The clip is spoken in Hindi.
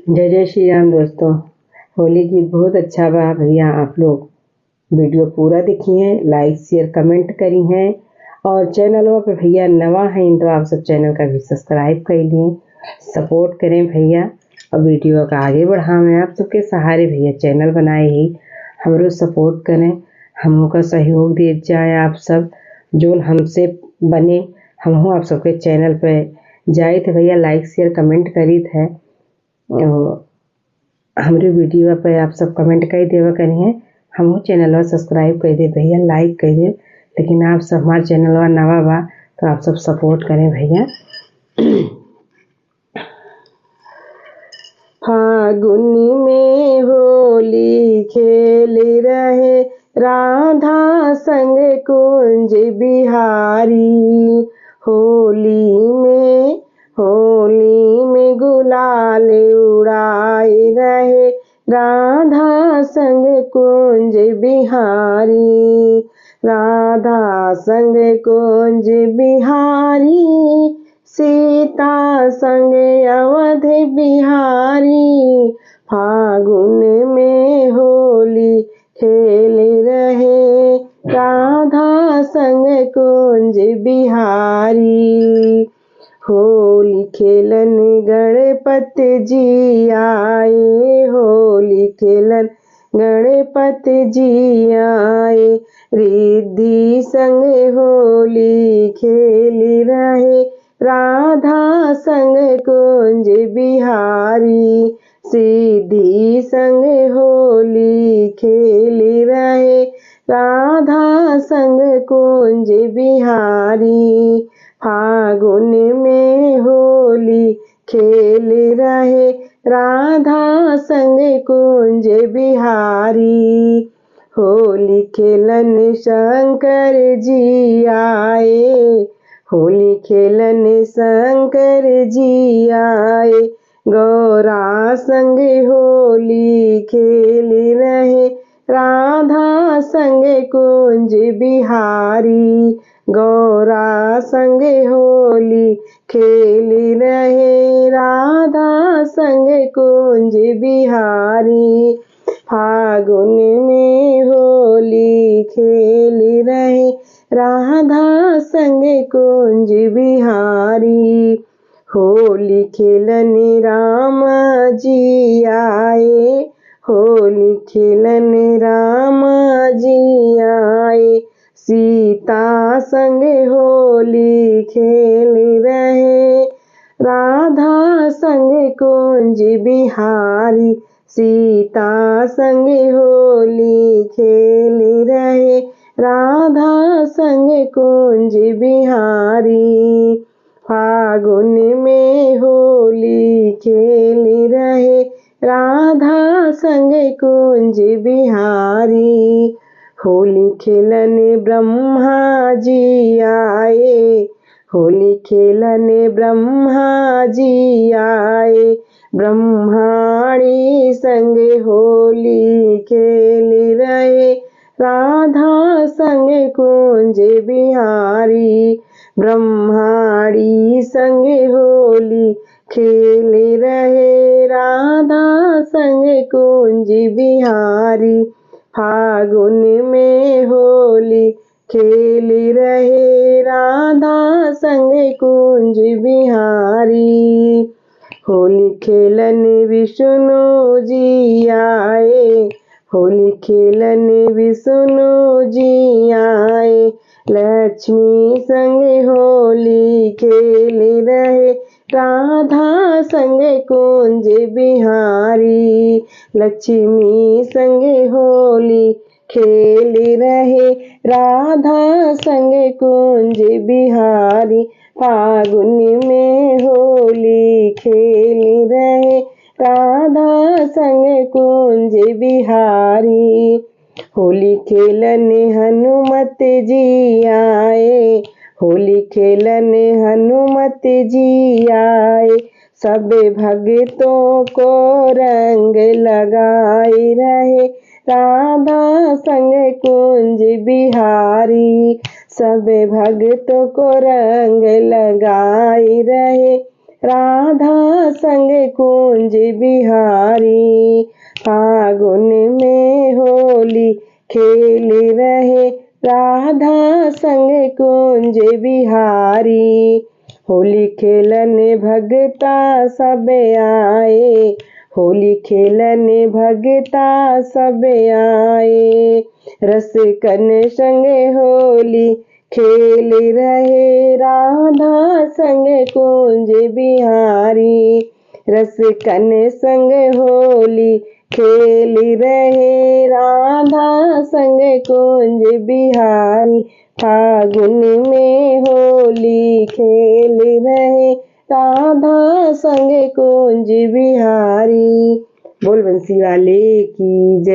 जय जय श्री राम दोस्तों। होली गीत बहुत अच्छा बा भैया। आप लोग वीडियो पूरा देखी हैं, लाइक शेयर कमेंट करी हैं और चैनल पे भैया नवा हैं तो आप सब चैनल का भी सब्सक्राइब कर लिए, सपोर्ट करें भैया और वीडियो का आगे बढ़ावें। आप सबके सहारे भैया चैनल बनाए ही हमरो सपोर्ट करें, हमों का सहयोग दे जाए। आप सब जो हमसे बने हम आप सबके चैनल पे जाए थे भैया, लाइक शेयर कमेंट करी थे। हमरे वीडियो पे आप सब कमेंट कर देवा करिए, हमहू चैनलवा सब्सक्राइब कर दे भैया, लाइक कर दे। लेकिन आप सब हमारे चैनलवा नवा बा तो आप सब सपोर्ट करें भैया। फागुनी में होली खेल रहे राधा संग कुंज बिहारी। होली में गुलाल उड़ाए रहे राधा संग कुंज बिहारी। राधा संग कुंज बिहारी, सीता संग अवध बिहारी। फागुन में होली खेल रहे राधा संग कुंज बिहारी। होली खेलन गणपति जी आए, होली खेलन गणपति जी आए। रिद्धि संग होली खेल रहे राधा संग कुंज बिहारी। सिद्धि संग होली खेल रहे राधा संग कुंज बिहारी। फागुन में होली खेल रहे राधा संग कुंज बिहारी। होली खेलन शंकर जी आए, होली खेलन शंकर जी आए। गौरा संग होली खेल रहे राधा संग कुंज बिहारी। गौरा संग होली खेल रहे राधा संग कुंज बिहारी। फागुन में होली खेल रहे राधा संग कुंज बिहारी। होली खेलन राम जी आए, होली खेलन राम जी आए। सीता संग होली खेल रहे राधा संग कुंज बिहारी। सीता संग होली खेल रहे राधा संग कुंज बिहारी। फागुन में होली खेल रहे राधा संग कुंज बिहारी। होली खेलन ब्रह्मा जी आए, होली खेलन ब्रह्मा जी आए। ब्रह्माणी संग होली खेल रहे राधा संग कुंज बिहारी। ब्रह्माणी संग होली खेल रहे राधा संग कुंज बिहारी। फागुन में होली खेल रहे राधा संग कुंज बिहारी। होली खेलन विष्णु जी आए, होली खेलन विष्णु जी आए। लक्ष्मी संग होली खेल रहे राधा संग कुंज बिहारी। लक्ष्मी संग होली खेल रहे राधा संग कुंज बिहारी। फागुन में होली खेल रहे राधा संग कुंज बिहारी। होली खेलन हनुमत जी आए, होली खेलन हनुमत जी आए। सब भक्तों को रंग लगाए रहे राधा संग कुंज बिहारी। सब भक्तों को रंग लगाए रहे राधा संग कुंज बिहारी। फागुन में होली खेल रहे राधा संग कुंज बिहारी। होली खेलन भगता सब आए, होली खेलन भगता सब आए। रसिकन संग होली खेल रहे राधा संग कुंज बिहारी। रसिकन संग होली खेल रहे राधा संग कुंज बिहारी। फागुन में होली खेल रहे राधा संग कुंज बिहारी। बोल बंसी वाले की जय।